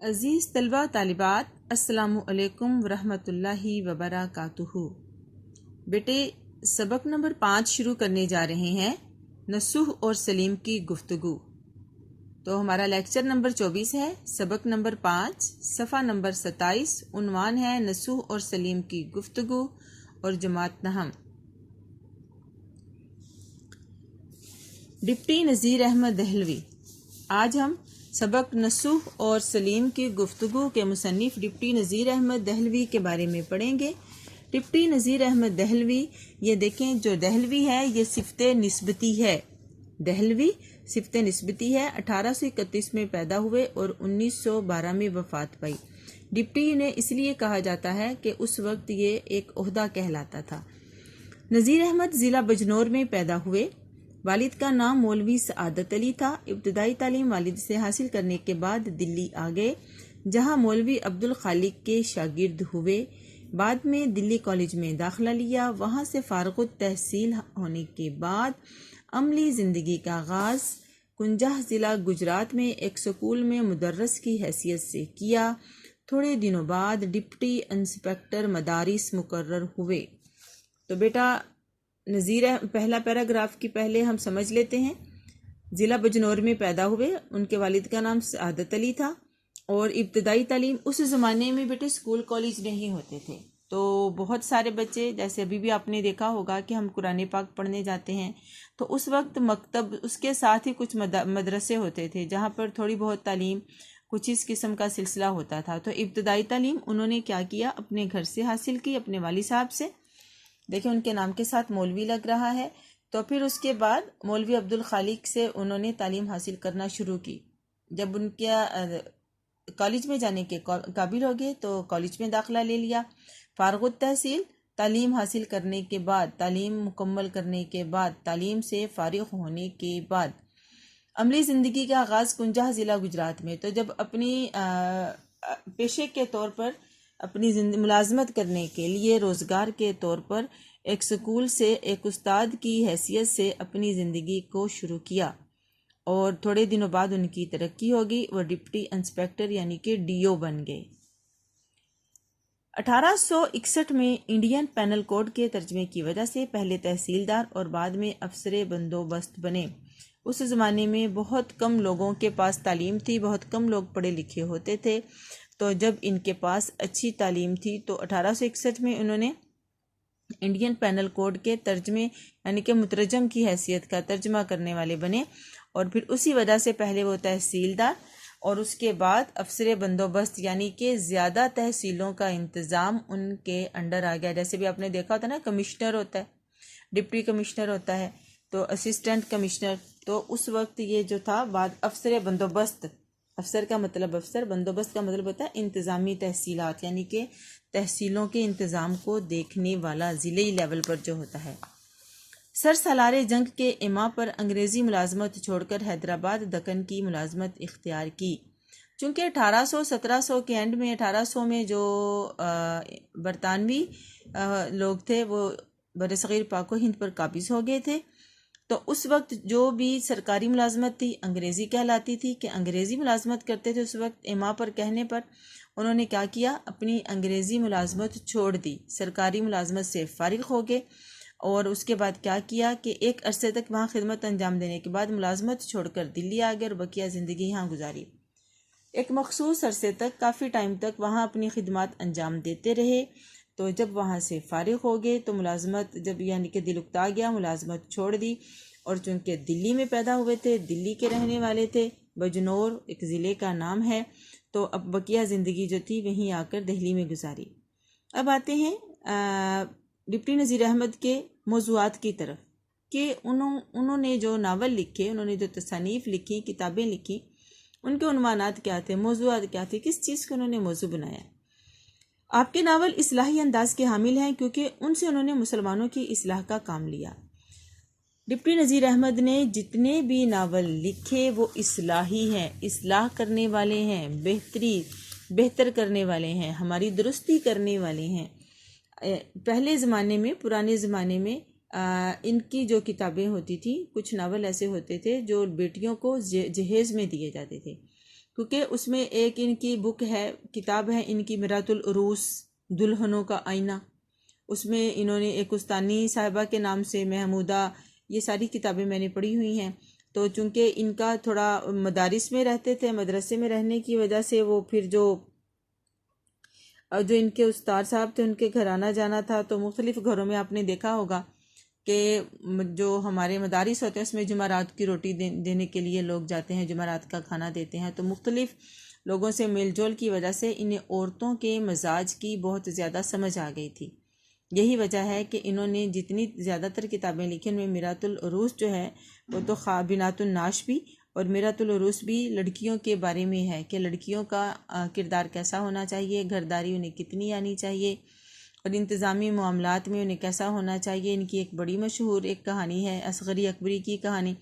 अज़ीज़ तलबा तालिबात अस्सलामु अलैकुम वरहमतुल्लाहि वबरकातुहू। बेटे सबक नंबर 5 शुरू करने जा रहे हैं, नसूह और सलीम की गुफ्तगू। तो हमारा लेक्चर नंबर 24 है, सबक नंबर 5, सफ़ा नंबर 27। उन्वान है नसूह और सलीम की गुफ्तगू और जमात नहम। डिप्टी नज़ीर अहमद दहलवी। आज हम सबक नसूह और सलीम की गुफ्तगू के मुसन्निफ़ डिप्टी नज़ीर अहमद दहलवी के बारे में पढ़ेंगे। डिप्टी नज़ीर अहमद दहलवी, ये देखें जो दहलवी है ये सिफ़्ते निस्बती है। दहलवी सिफ़्ते निस्बती है। 1831 में पैदा हुए और 1912 में वफ़ात पाई। डिप्टी ने इसलिए कहा जाता है कि उस वक्त ये एक ओहदा कहलाता था। नज़ीर अहमद ज़िला बजनौर में पैदा हुए। वालिद का नाम मौलवी सआदत अली था। इब्तदाई तालीम वालिद से हासिल करने के बाद दिल्ली आ गए, जहां मौलवी अब्दुल खालिक के शागिर्द हुए। बाद में दिल्ली कॉलेज में दाखिला लिया। वहां से फारगुत तहसील होने के बाद अमली ज़िंदगी का आगाज़ कुंजाह ज़िला गुजरात में एक स्कूल में मुदर्रस की हैसियत से किया। थोड़े दिनों बाद डिप्टी इंस्पेक्टर मदारिस मुकर्रर हुए। तो बेटा नज़ीर पहला पैराग्राफ की पहले हम समझ लेते हैं। ज़िला बजनौर में पैदा हुए, उनके वालिद का नाम सआदत अली था और इब्तदाई तालीम उस ज़माने में बेटे स्कूल कॉलेज नहीं होते थे, तो बहुत सारे बच्चे, जैसे अभी भी आपने देखा होगा कि हम कुरान पाक पढ़ने जाते हैं तो उस वक्त मकतब, उसके साथ ही कुछ मदरसे होते थे जहाँ पर थोड़ी बहुत तालीम कुछ इस किस्म का सिलसिला होता था। तो इब्तदाई तालीम उन्होंने क्या किया, अपने घर से हासिल की, अपने वाली साहब से। देखिए उनके नाम के साथ मौलवी लग रहा है। तो फिर उसके बाद मौलवी अब्दुल खालिक से उन्होंने तालीम हासिल करना शुरू की। जब उनके कॉलेज में जाने के काबिल हो गए तो कॉलेज में दाखिला ले लिया। फारगुत तहसील तालीम हासिल करने के बाद, तालीम मुकम्मल करने के बाद, तालीम से फारिग होने के बाद अमली ज़िंदगी का आगाज़ कुंजाह ज़िला गुजरात में। तो जब अपनी पेशे के तौर पर अपनी मुलाजमत करने के लिए रोज़गार के तौर पर एक स्कूल से एक उस्ताद की हैसियत से अपनी ज़िंदगी को शुरू किया और थोड़े दिनों बाद उनकी तरक्की होगी। वह डिप्टी इंस्पेक्टर यानी कि डीओ बन गए। 1861 में इंडियन पैनल कोड के तर्जमे की वजह से पहले तहसीलदार और बाद में अफसर बंदोबस्त बने। उस ज़माने में बहुत कम लोगों के पास तालीम थी, बहुत कम लोग पढ़े लिखे होते थे। तो जब इनके पास अच्छी तालीम थी तो 1861 में उन्होंने इंडियन पैनल कोड के तर्जमे यानी कि मुतरजम की हैसियत का तर्जमा करने वाले बने और फिर उसी वजह से पहले वो तहसीलदार और उसके बाद अफसर बंदोबस्त यानी कि ज़्यादा तहसीलों का इंतज़ाम उनके अंडर आ गया। जैसे भी आपने देखा होता है ना, कमिश्नर होता है, डिप्टी कमिश्नर होता है, तो असिस्टेंट कमिश्नर। तो उस वक्त ये जो था बाद अफसर बंदोबस्त, अफसर का मतलब अफसर, बंदोबस्त का मतलब होता है इंतज़ामी तहसीलात यानी कि तहसीलों के इंतज़ाम को देखने वाला ज़िले लेवल पर जो होता है। सर सलारे जंग के इमा पर अंग्रेज़ी मुलाजमत छोड़कर हैदराबाद दक्कन की मुलाजमत इख्तियार की। चूँकि 1800-1700 के एंड में 1800 में जो बरतानवी लोग थे वो बरसग़ीर पाको हिंद पर काबिज़ हो गए थे। तो उस वक्त जो भी सरकारी मुलाजमत थी अंग्रेज़ी कहलाती थी कि अंग्रेज़ी मुलाजमत करते थे। उस वक्त इमा पर कहने पर उन्होंने क्या किया, अपनी अंग्रेज़ी मुलाजमत छोड़ दी, सरकारी मुलाजमत से फ़ारिग हो गए और उसके बाद क्या किया कि एक अरसे तक वहाँ खिदमत अंजाम देने के बाद मुलाजमत छोड़कर दिल्ली आ गए और बकिया ज़िंदगी यहाँ गुजारी। एक मखसूस अरसे तक, काफ़ी टाइम तक वहाँ अपनी खिदमत अंजाम देते रहे। तो जब वहाँ से फ़ारिग हो गए तो मुलाजमत जब यानी कि दिल उकता गया, मुलाजमत छोड़ दी और चूँकि दिल्ली में पैदा हुए थे, दिल्ली के रहने वाले थे, बजनौर एक ज़िले का नाम है, तो अब बकिया ज़िंदगी जो थी वहीं आकर दिल्ली में गुजारी। अब आते हैं डिप्टी नज़ीर अहमद के मौज़ूआत की तरफ कि उन्होंने जो नावल लिखे, उन्होंने जो तसानीफ़ लिखी, किताबें लिखी, उनके उन्वानात क्या थे, मौज़ूआत क्या थे, किस चीज़ को उन्होंने मौज़ू बनाया। आपके नावल इस्लाही अंदाज के हामिल हैं क्योंकि उनसे उन्होंने मुसलमानों की इस्लाह का काम लिया। डिप्टी नज़ीर अहमद ने जितने भी नावल लिखे वो इस्लाही हैं, इस्लाह करने वाले हैं, बेहतर करने वाले हैं, हमारी दुरुस्ती करने वाले हैं। पहले ज़माने में, पुराने ज़माने में इनकी जो किताबें होती थी, कुछ नावल ऐसे होते थे जो बेटियों को जहेज़ में दिए जाते थे। क्योंकि उसमें एक इनकी बुक है, किताब है इनकी मिरातुल उरूस, दुल्हनों का आईना। उसमें इन्होंने एक उस्तानी साहिबा के नाम से महमूदा, ये सारी किताबें मैंने पढ़ी हुई हैं। तो चूँकि इनका थोड़ा मदारिस में रहते थे, मदरसे में रहने की वजह से वो फिर जो इनके उस्ताद साहब थे उनके घर आना जाना था, तो मुख्तलिफ़ घरों में आपने देखा होगा कि जो हमारे मदारिस होते हैं उसमें जुमेरात की रोटी देने के लिए लोग जाते हैं, जुमेरात का खाना देते हैं। तो मुख्तलिफ़ लोगों से मेल जोल की वजह से इन्हें औरतों के मजाज की बहुत ज़्यादा समझ आ गई थी। यही वजह है कि इन्होंने जितनी ज़्यादातर किताबें लिखी उनमें मिरातुल उरूस जो है वो तो बिनातुन नाश भी, और मिरातुल उरूस भी लड़कियों के बारे में है कि लड़कियों का किरदार कैसा होना चाहिए, घरदारी उन्हें कितनी आनी चाहिए और इंतज़ामी मामलात में उन्हें कैसा होना चाहिए। इनकी एक बड़ी मशहूर एक कहानी है असगरी अकबरी की कहानी,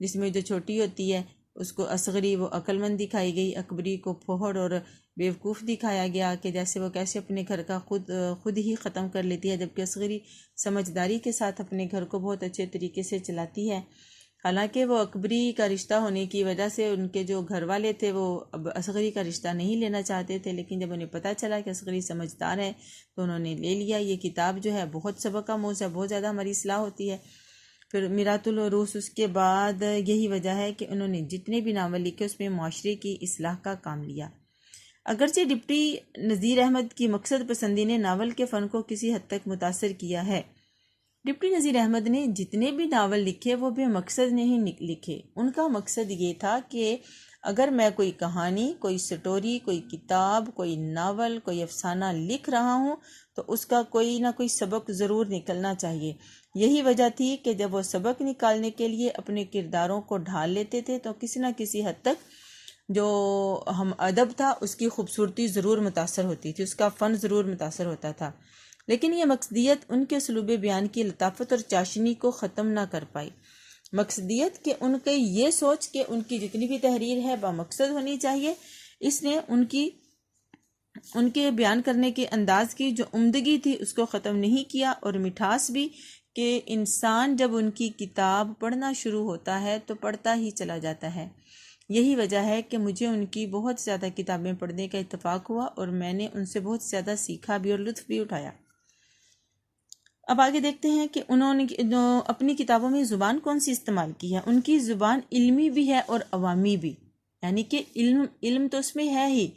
जिसमें जो छोटी होती है उसको असगरी वो अक्लमंद दिखाई गई, अकबरी को फोहड़ और बेवकूफ़ दिखाया गया कि जैसे वो कैसे अपने घर का खुद ही ख़त्म कर लेती है, जबकि असगरी समझदारी के साथ अपने घर को बहुत अच्छे तरीके से चलाती है। हालांकि वो अकबरी का रिश्ता होने की वजह से उनके जो घर वाले थे वो अब असगरी का रिश्ता नहीं लेना चाहते थे, लेकिन जब उन्हें पता चला कि असगरी समझदार है तो उन्होंने ले लिया। ये किताब जो है बहुत सबक आमूज़ है, बहुत ज़्यादा हमारी इस्लाह होती है। फिर मिरातुल उरूस, उसके बाद यही वजह है कि उन्होंने जितने भी नावल लिखे उसमें माशरे की इस्लाह का काम लिया। अगरचे डिप्टी नज़ीर अहमद की मकसद पसंदी ने नावल के फ़न को किसी हद तक मुतासर किया है। डिप्टी नज़ीर अहमद ने जितने भी नावल लिखे वो बेमकसद नहीं लिखे। उनका मकसद ये था कि अगर मैं कोई कहानी, कोई स्टोरी, कोई किताब, कोई नावल, कोई अफसाना लिख रहा हूँ तो उसका कोई ना कोई सबक ज़रूर निकलना चाहिए। यही वजह थी कि जब वो सबक निकालने के लिए अपने किरदारों को ढाल लेते थे तो किसी न किसी हद तक जो हम अदब था उसकी खूबसूरती ज़रूर मुतासर होती थी, उसका फ़न ज़रूर मुतासर होता था। लेकिन यह मकसदियत उनके उसलूब बयान की लताफत और चाशनी को ख़त्म ना कर पाई। मकसदियत के उनके ये सोच कि उनकी जितनी भी तहरीर है बामकसद होनी चाहिए, इसने उनके बयान करने के अंदाज की जो उम्दगी थी उसको ख़त्म नहीं किया, और मिठास भी कि इंसान जब उनकी किताब पढ़ना शुरू होता है तो पढ़ता ही चला जाता है। यही वजह है कि मुझे उनकी बहुत ज़्यादा किताबें पढ़ने का इत्तेफाक हुआ और मैंने उनसे बहुत ज़्यादा सीखा भी और लुत्फ़ भी उठाया। अब आगे देखते हैं कि उन्होंने अपनी किताबों में ज़ुबान कौन सी इस्तेमाल की है। उनकी ज़ुबान इल्मी भी है और अवामी भी, यानी कि इल्म तो उसमें है ही,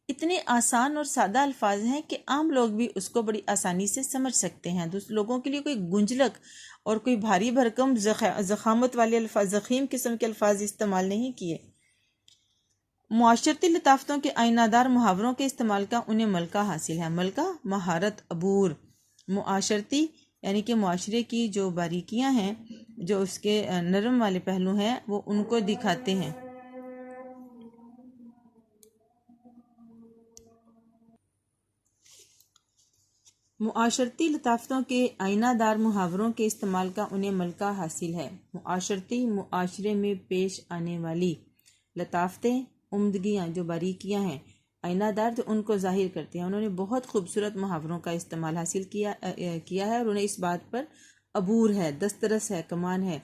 इतने आसान और सादा अल्फाज हैं कि आम लोग भी उसको बड़ी आसानी से समझ सकते हैं। दूसरे लोगों के लिए कोई गुंजलक और कोई भारी भरकम ज़खामत वाले अल्फाज, ज़ख़ीम किस्म के अल्फाज इस्तेमाल नहीं किए। मुआशरती लताफ़तों के आइनादार मुहावरों के इस्तेमाल का उन्हें मलका हासिल है। मलका महारत, अबूर। मुआशरती यानी कि मुआशरे की जो बारीकियां हैं, जो उसके नरम वाले पहलू हैं, वो उनको दिखाते हैं। मुआशरती लताफ़तों के आइनादार मुहावरों के इस्तेमाल का उन्हें मलका हासिल है। मुआशरती मुआशरे में पेश आने वाली लताफ़तें, उम्दगियाँ, जो बारीकियाँ हैं, आइनादार जो उनको ज़ाहिर करते हैं। उन्होंने बहुत खूबसूरत मुहावरों का इस्तेमाल हासिल किया है और उन्हें इस बात पर अबूर है, दस्तरस है, कमान है।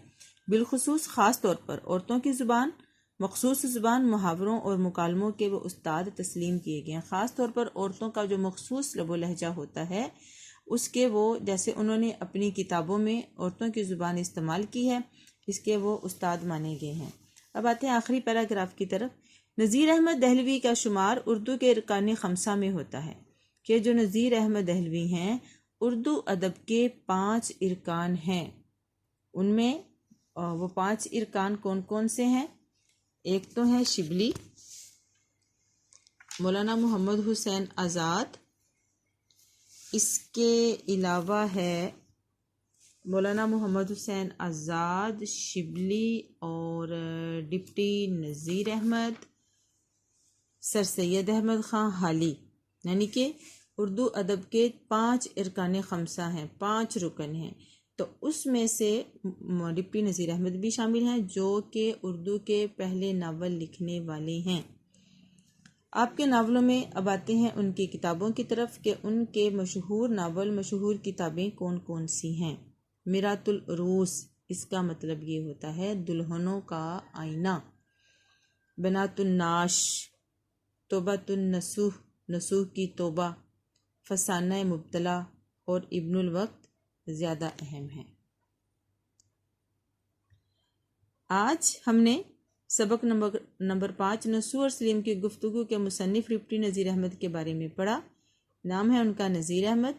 बिलखुसूस ख़ास तौर पर औरतों की ज़ुबान, मखसूस ज़ुबान, मुहावरों और मुकालमों के वो उस्ताद तस्लीम किए गए हैं। ख़ास तौर पर औरतों का जो मखसूस लबो लहजा होता है उसके वो, जैसे उन्होंने अपनी किताबों में औरतों की ज़ुबान इस्तेमाल की है, इसके वो उस्ताद माने गए हैं। अब आते हैं आखिरी पैराग्राफ की तरफ। नज़ीर अहमद दहलवी का शुमार उर्दू के इरकान खमसा में होता है कि जो नज़ीर अहमद दहलवी हैं उर्दू अदब के 5 इरकान हैं। उनमें वो 5 इरकान कौन कौन से हैं? एक तो है शिबली, मौलाना मोहम्मद हुसैन आज़ाद, इसके अलावा है मौलाना मोहम्मद हुसैन आज़ाद, शिबली और डिप्टी नज़ीर अहमद, सर सैयद अहमद ख़ान हाली। यानी कि उर्दू अदब के 5 इरकान खमसा हैं, 5 रुकन हैं। तो उसमें से डिप्टी नज़ीर अहमद भी शामिल हैं जो कि उर्दू के पहले नावल लिखने वाले हैं। आपके नावलों में अब आते हैं उनकी किताबों की तरफ कि उनके मशहूर नावल, मशहूर किताबें कौन कौन सी हैं। मिरातुल उरूस, इसका मतलब ये होता है दुल्हनों का आईना। बनातुन्नाश, तोबातुन्नसूह, नसूह की तोबा, फसाना मुब्तला और इब्नुल वक्त ज़्यादा अहम है। आज हमने सबक नंबर 5 नसूह और सलीम की गुफ्तगू के मुसन्निफ़ डिप्टी नज़ीर अहमद के बारे में पढ़ा। नाम है उनका नज़ीर अहमद,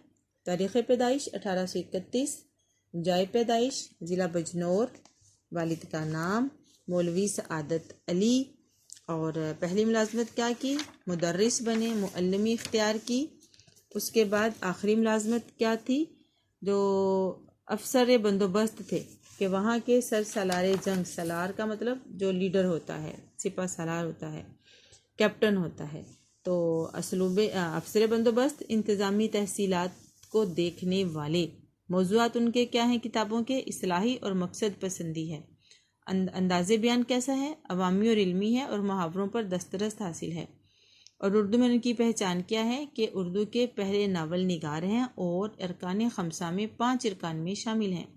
तारीख़ पैदाइश 1831, जाए पैदाइश ज़िला बजनौर, वालिद का नाम मौलवी सआदत अली, और पहली मुलाजमत क्या की, मुदर्रिस बने, मुअल्लिमी इख्तियार की। उसके बाद आखिरी मुलाजमत क्या थी, जो अफसर बंदोबस्त थे कि वहाँ के सर सलार जंग, सलार का मतलब जो लीडर होता है, सिपा सलार होता है, कैप्टन होता है, तो अफसर बंदोबस्त इंतज़ामी तहसीलात को देखने वाले। मौज़ूआत उनके क्या हैं किताबों के, इस्लाही और मकसद पसंदी है। अंदाज़े बयान कैसा है, अवामी और इल्मी है और मुहावरों पर दस्तरस हासिल है। और उर्दू में उनकी पहचान क्या है कि उर्दू के पहले नावल निगार हैं और अरकान खमसा में 5 अरकान में शामिल हैं।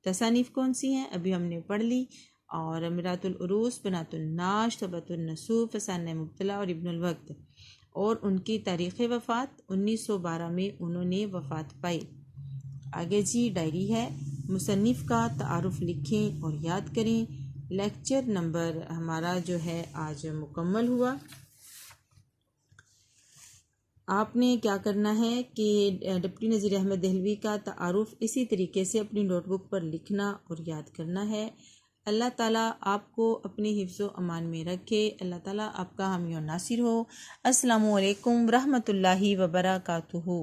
तसानीफ़ कौन सी हैं अभी हमने पढ़ ली, और मिरातुल उरूस, बनातुन्नाश, तबतुन्नसूह, फसाना मुब्तला और इब्नुल वक्त। और उनकी तारीख़ वफ़ात 1912 में उन्होंने वफ़ात पाई। आगे जी डायरी है, मुसन्निफ़ का तारुफ लिखें और याद करें। लेक्चर नंबर हमारा जो है आज मुकम्मल हुआ। आपने क्या करना है कि डिप्टी नज़ीर अहमद देहलवी का तारुफ इसी तरीके से अपनी नोटबुक पर लिखना और याद करना है। अल्लाह ताला आपको अपने हिफ्ज़ो अमान में रखे। अल्लाह ताला आपका हामी और नासिर हो। अस्सलामु अलैकुम रहमतुल्लाहि व बरकातुहू।